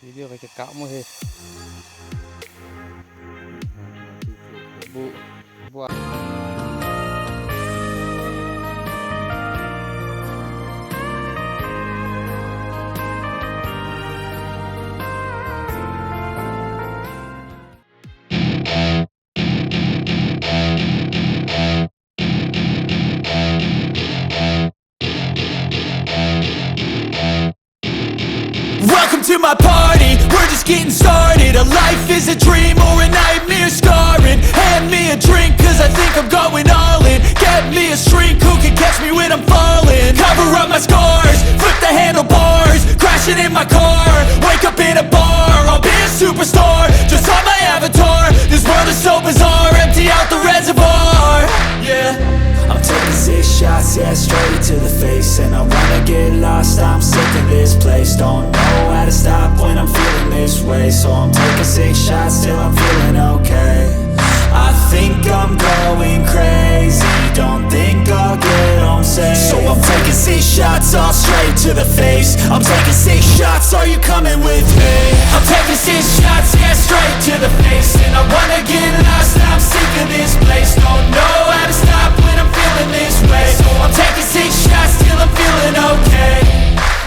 Video cái cạo mua hết. Bu bu. Welcome to my party, we're just getting started. A life is a dream or a nightmare scarring. Hand me a drink cause I think I'm going all in. Get me a shrink who can catch me when I'm falling. Cover up my scars, flip the handlebars. Crashing in my car, wake up in a bar. I'll be a superstar, just on my avatar. This world is so bizarre, empty out the reservoir. Yeah, I'm taking 6 shots, yeah, straight to the face. And I wanna get lost, I'm sick of this place. Don't know how to stop when I'm feeling this way. So I'm taking 6 shots till I'm feeling okay. I think I'm going crazy, don't think I'll get home safe. So I'm taking 6 shots, all straight to the face. I'm taking 6 shots, are you coming with me? I'm taking 6 shots, yeah, straight to the face. And I wanna get lost, I'm sick of this place. Don't know how to stop when I'm feeling this way. So I'm taking 6 shots till I'm feeling okay.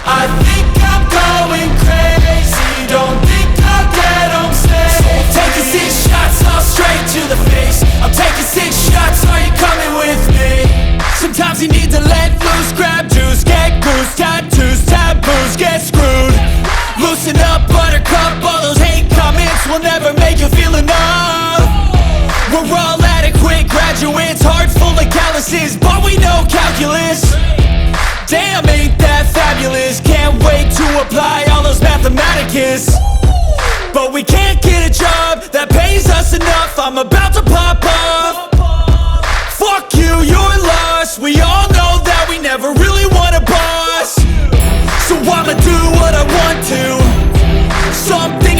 I think I'm going crazy, don't think I'll get home safe. So I'm taking 6 shots, all straight to the face. I'm taking 6 shots, are you coming with me? Sometimes you need to let loose, grab juice, get goose, tattoos, taboos, get screwed. Loosen up, buttercup, all those hate comments will never make you feel enough. We're all adequate graduates, heart full of calluses, but we know calculus. Damn, ain't that fabulous? Can't wait to apply all those mathematicus. But we can't get a job that pays us enough. I'm about to pop off. Fuck you, you're lost. We all know that we never really want a boss. So I'ma do what I want to. Something